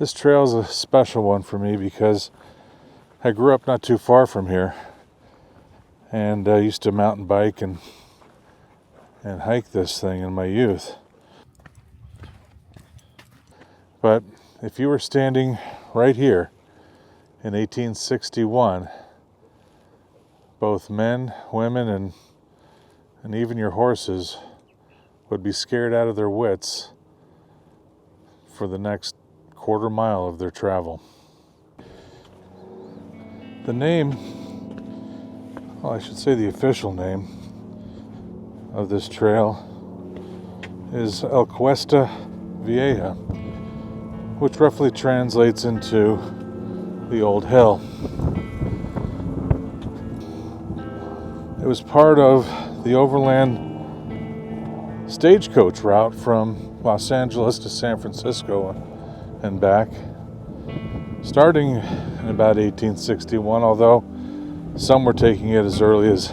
This trail is a special one for me because I grew up not too far from here, and I used to mountain bike and hike this thing in my youth. But if you were standing right here in 1861, both men, women, and even your horses would be scared out of their wits for the next quarter mile of their travel. The name, well, I should say the official name of this trail is El Cuesta Vieja, which roughly translates into the Old Hill. It was part of the overland stagecoach route from Los Angeles to San Francisco and back, starting in about 1861, although some were taking it as early as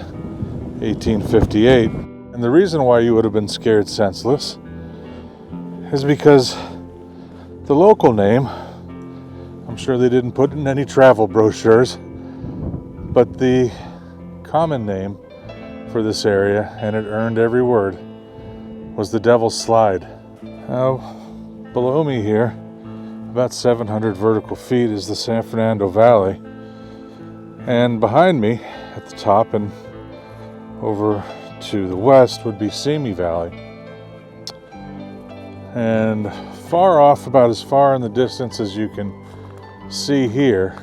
1858. And the reason why you would have been scared senseless is because the local name, I'm sure they didn't put in any travel brochures, but the common name for this area, and it earned every word, was the Devil's Slide. Now, below me here, about 700 vertical feet, is the San Fernando Valley, and behind me at the top and over to the west would be Simi Valley, and far off, about as far in the distance as you can see here,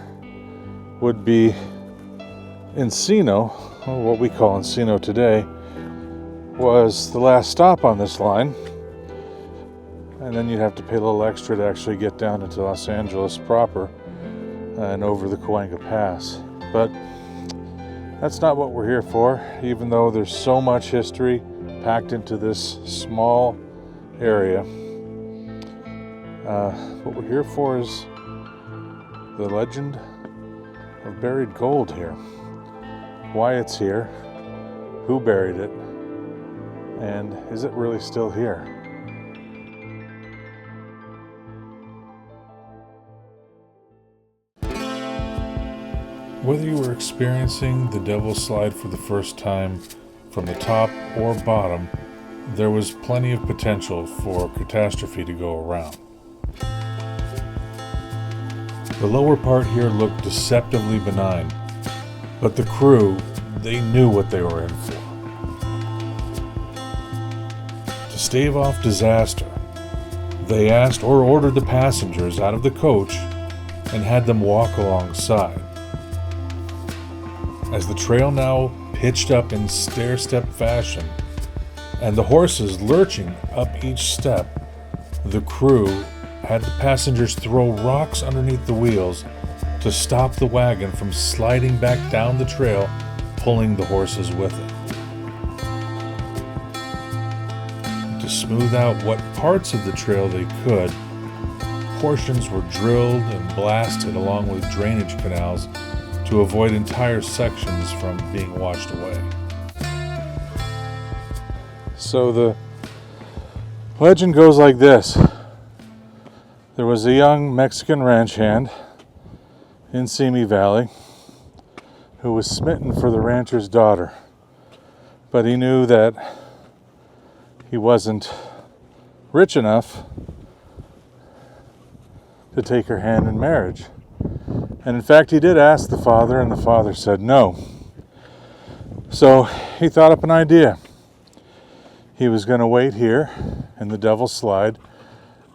would be Encino, or what we call Encino today, was the last stop on this line. And then you'd have to pay a little extra to actually get down into Los Angeles proper and over the Cahuenga Pass. But that's not what we're here for, even though there's so much history packed into this small area. What we're here for is the legend of buried gold here. Why it's here, who buried it, and is it really still here? Whether you were experiencing the Devil's Slide for the first time from the top or bottom, there was plenty of potential for catastrophe to go around. The lower part here looked deceptively benign, but the crew, they knew what they were in for. To stave off disaster, they asked or ordered the passengers out of the coach and had them walk alongside. As the trail now pitched up in stair-step fashion, and the horses lurching up each step, the crew had the passengers throw rocks underneath the wheels to stop the wagon from sliding back down the trail, pulling the horses with it. To smooth out what parts of the trail they could, portions were drilled and blasted along with drainage canals to avoid entire sections from being washed away. So the legend goes like this. There was a young Mexican ranch hand in Simi Valley who was smitten for the rancher's daughter, but he knew that he wasn't rich enough to take her hand in marriage. And in fact, he did ask the father, and the father said no. So he thought up an idea. He was going to wait here in the Devil's Slide,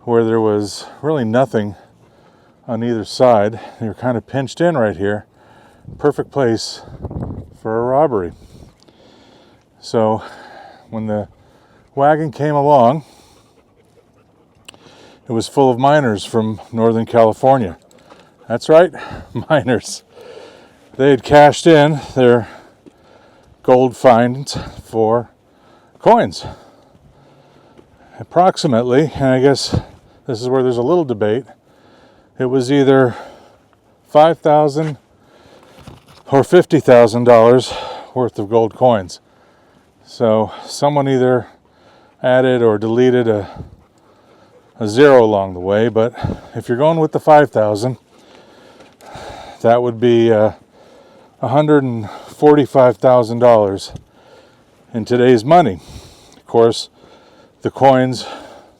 where there was really nothing on either side. They were kind of pinched in right here. Perfect place for a robbery. So when the wagon came along, it was full of miners from Northern California. That's right, miners. They had cashed in their gold finds for coins. Approximately, and I guess this is where there's a little debate, it was either $5,000 or $50,000 worth of gold coins. So someone either added or deleted a a zero along the way. But if you're going with the 5,000, that would be $145,000 in today's money. Of course, the coins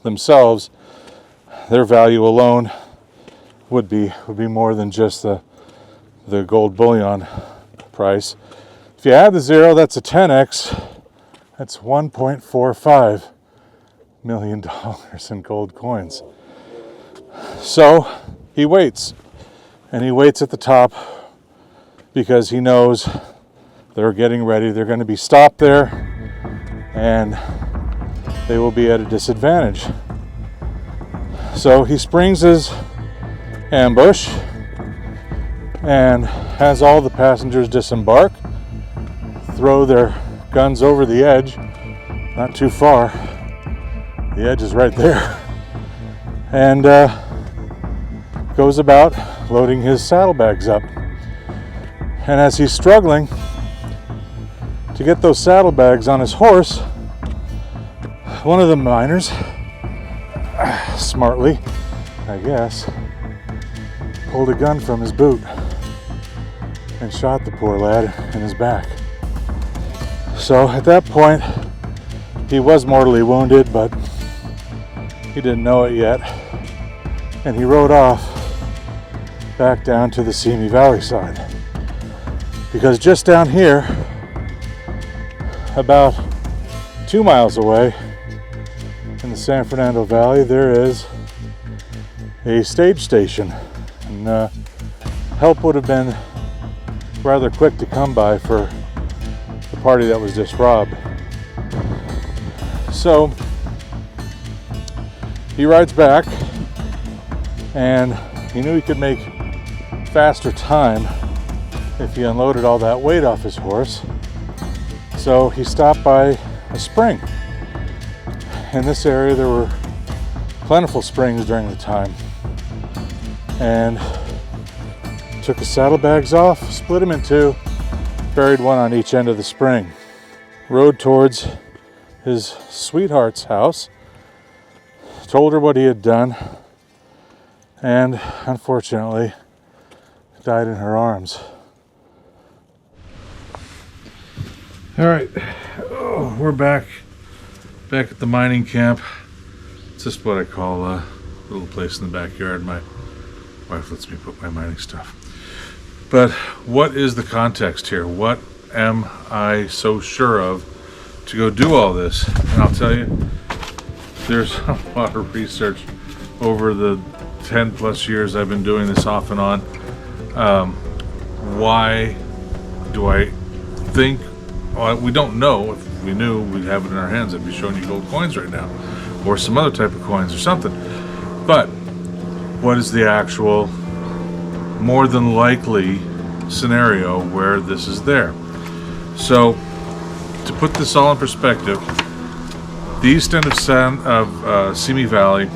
themselves, their value alone would be more than just the gold bullion price. If you add the zero, that's a 10x. That's $1.45 million in gold coins. So he waits, and he waits at the top because he knows they're getting ready. They're going to be stopped there, and they will be at a disadvantage. So he springs his ambush and has all the passengers disembark, throw their guns over the edge, not too far. The edge is right there. And goes about loading his saddlebags up. And as he's struggling to get those saddlebags on his horse, one of the miners, smartly, I guess, pulled a gun from his boot and shot the poor lad in his back. So at that point, he was mortally wounded, but he didn't know it yet. And he rode off back down to the Simi Valley side. Because just down here, about 2 miles away in the San Fernando Valley, there is a stage station. And help would have been rather quick to come by for the party that was just robbed. So he rides back, and he knew he could make faster time if he unloaded all that weight off his horse. So he stopped by a spring. In this area there were plentiful springs during the time, and took his saddlebags off, split them in two, buried one on each end of the spring, rode towards his sweetheart's house, told her what he had done, and unfortunately died in her arms. All right, we're back at the mining camp. It's just what I call a little place in the backyard. My wife lets me put my mining stuff. But what is the context here? What am I so sure of to go do all this? And I'll tell you, there's a lot of research over the 10 plus years I've been doing this off and on. Why do I think, well, we don't know. If we knew, we'd have it in our hands. I'd be showing you gold coins right now, or some other type of coins or something. But what is the actual, more than likely scenario where this is there? So to put this all in perspective, the east end of Simi Valley,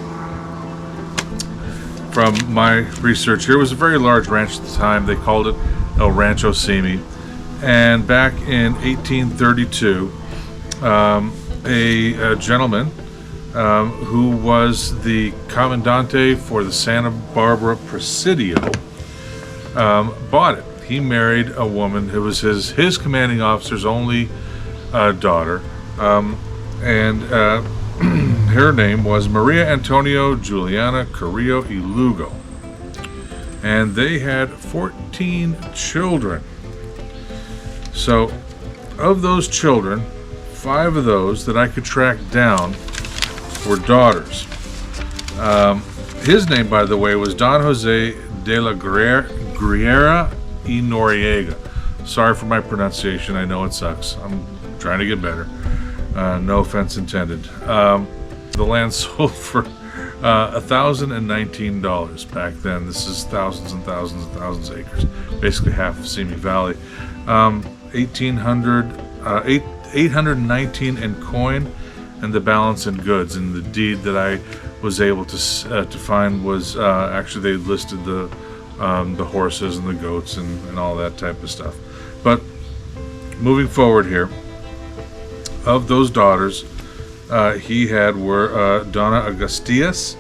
from my research here, was a very large ranch at the time. They called it El Rancho Simi. And back in 1832, a gentleman who was the commandante for the Santa Barbara Presidio bought it. He married a woman who was his commanding officer's only daughter, and her name was Maria Antonio Juliana Carrillo y Lugo, and they had 14 children. So of those children, 5 of those that I could track down were daughters. His name, by the way, was Don Jose de la Griera y Noriega. Sorry for my pronunciation. I know it sucks. I'm trying to get better. No offense intended. The land sold for $1,019 back then. This is thousands and thousands and thousands of acres, basically half of Simi Valley. 819 in coin, and the balance in goods. And the deed that I was able to find was actually they listed the horses and the goats and all that type of stuff. But moving forward here, of those daughters, he had were Donna Augustias,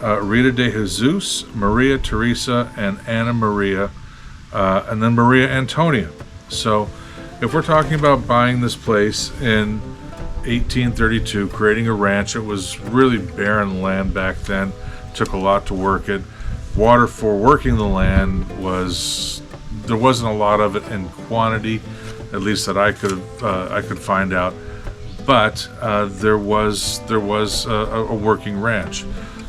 Rita de Jesus, Maria Teresa, and Anna Maria, and then Maria Antonia. So if we're talking about buying this place in 1832, creating a ranch, it was really barren land back then. Took a lot to work it. Water for working the land there wasn't a lot of it in quantity, at least that I could find out. But there was a working ranch.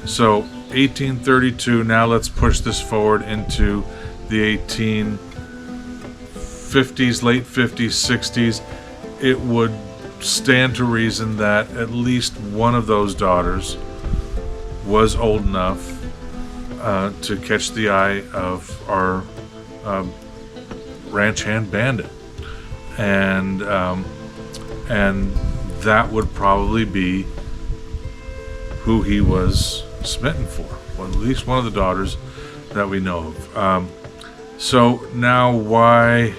So 1832. Now let's push this forward into the 1850s, late 50s, 60s. It would stand to reason that at least one of those daughters was old enough to catch the eye of our ranch hand bandit, and that would probably be who he was smitten for. Well, at least one of the daughters that we know of. So now, why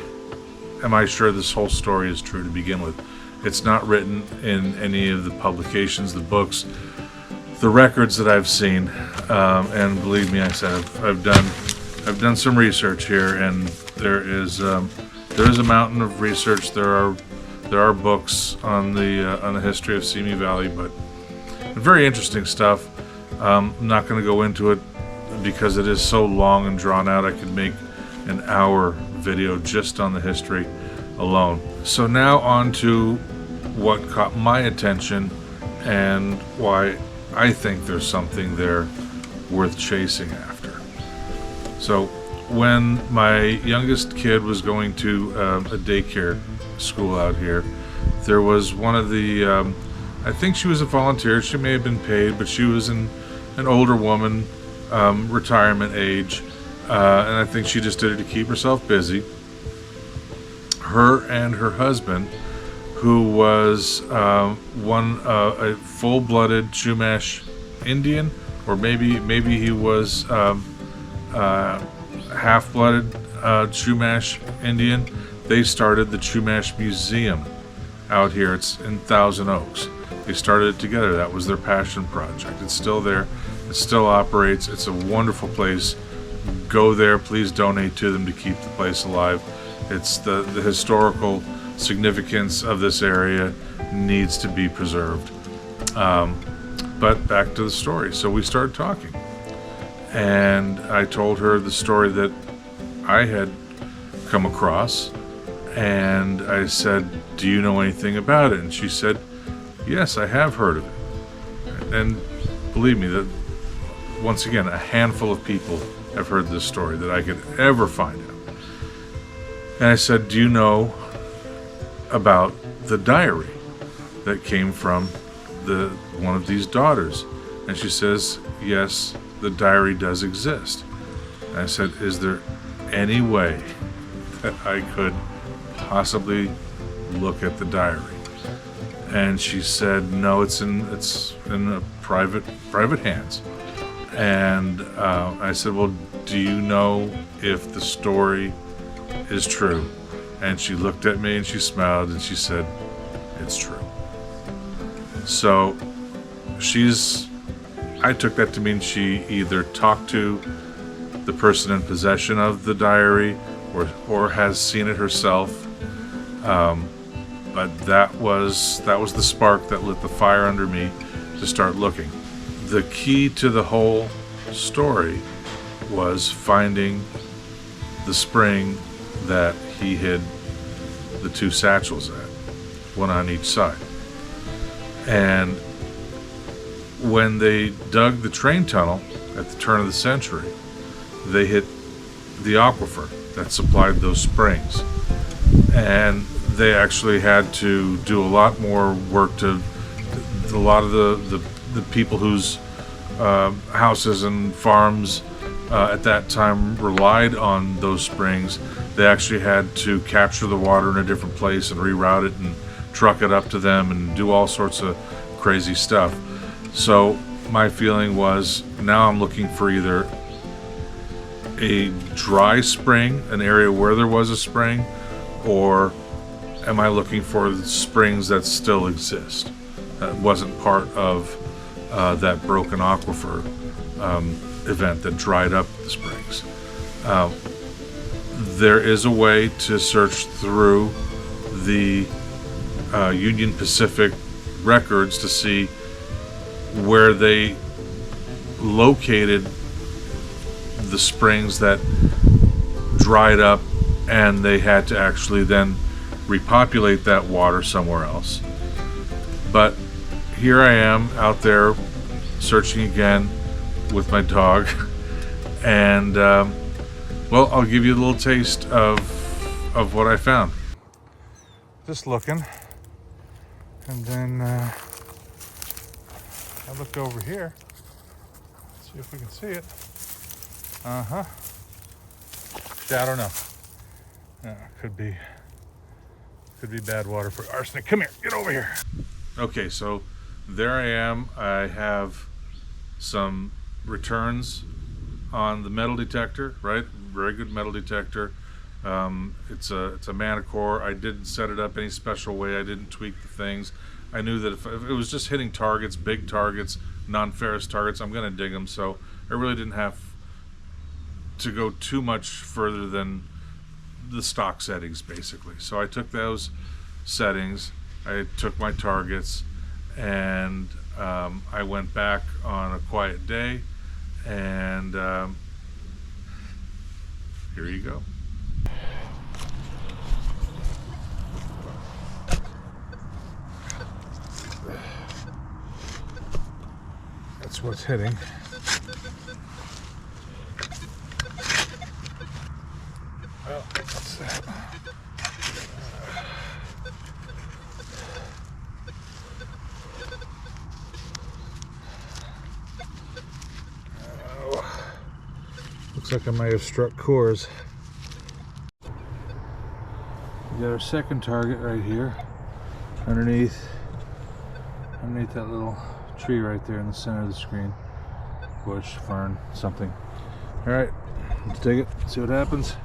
am I sure this whole story is true to begin with? It's not written in any of the publications, the books, the records that I've seen, and believe me, I said I've done some research here, and there is a mountain of research. There are books on the history of Simi Valley, but very interesting stuff. I'm not going to go into it because it is so long and drawn out. I could make an hour video just on the history alone. So now on to what caught my attention and why I think there's something there worth chasing after. So when my youngest kid was going to a daycare school out here, there was one of the I think she was a volunteer. She may have been paid, but she was an older woman, retirement age, and I think she just did it to keep herself busy. Her and her husband, who was a full-blooded Chumash Indian, or maybe he was half-blooded Chumash Indian. They started the Chumash Museum out here. It's in Thousand Oaks. They started it together. That was their passion project. It's still there. It still operates. It's a wonderful place. Go there. Please donate to them to keep the place alive. It's the historical significance of this area needs to be preserved. But back to the story. So we started talking, and I told her the story that I had come across, and I said, "Do you know anything about it?" And she said, "Yes, I have heard of it." And believe me, that once again, a handful of people have heard this story that I could ever find out. And I said, "Do you know about the diary that came from one of these daughters?" And she says, "Yes, the diary does exist." And I said, "Is there any way that I could possibly look at the diary?" And she said, "No, it's in a private hands." And I said, "Well, do you know if the story is true?" And she looked at me and she smiled and she said, "It's true." So I took that to mean she either talked to the person in possession of the diary or has seen it herself. But that was the spark that lit the fire under me to start looking. The key to the whole story was finding the spring that he hid the two satchels at, one on each side. And when they dug the train tunnel at the turn of the century, they hit the aquifer that supplied those springs. And they actually had to do a lot more work a lot of the people whose houses and farms at that time relied on those springs. They actually had to capture the water in a different place and reroute it and truck it up to them and do all sorts of crazy stuff. So my feeling was, now I'm looking for either a dry spring, an area where there was a spring, or am I looking for the springs that still exist, that wasn't part of that broken aquifer event that dried up the springs. There is a way to search through the Union Pacific records to see where they located the springs that dried up, and they had to actually then repopulate that water somewhere else. But here I am out there searching again with my dog, and well, I'll give you a little taste of what I found. Just looking, and then I looked over here. See if we can see it. Yeah, I don't know. Could be bad water for arsenic. Come here, get over here. Okay, so there I am. I have some returns on the metal detector, right? Very good metal detector. It's a Manicore. I didn't set it up any special way. I didn't tweak the things. I knew that if it was just hitting targets, big targets, non-ferrous targets, I'm going to dig them. So I really didn't have to go too much further than the stock settings, basically. So I took those settings, I took my targets, and I went back on a quiet day, and here you go. That's what's hitting. Well, what's that? Looks like I might have struck cores. We got our second target right here, underneath that little tree right there in the center of the screen. Bush, fern, something. All right, let's dig it, see what happens.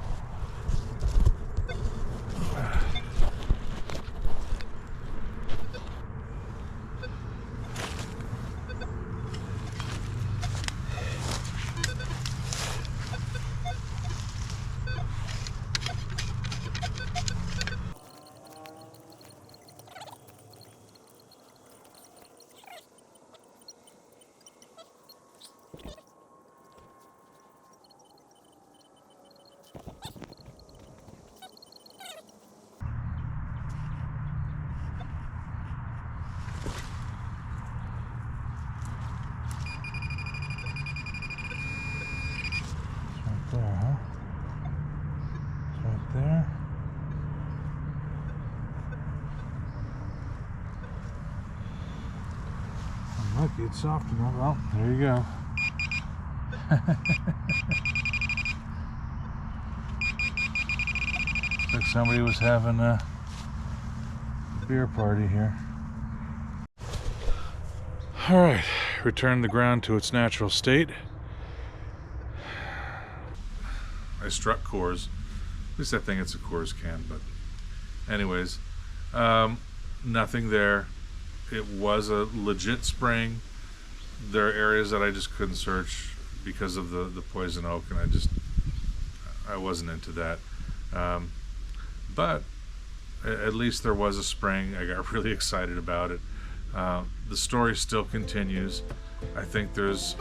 There, huh? It's right there. I'm lucky it's soft enough. Well, there you go. Looks like somebody was having a beer party here. Alright, return the ground to its natural state. I struck cores. At least I think it's a cores can, but anyways, nothing there. It was a legit spring. There are areas that I just couldn't search because of the poison oak, and I wasn't into that. But at least there was a spring. I got really excited about it. The story still continues. I think there's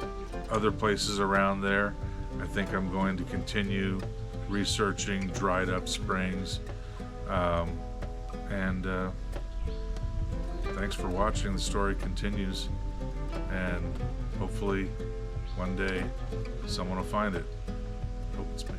other places around there. I think I'm going to continue researching dried up springs. Thanks for watching. The story continues, and hopefully one day someone will find it. Hope it's me.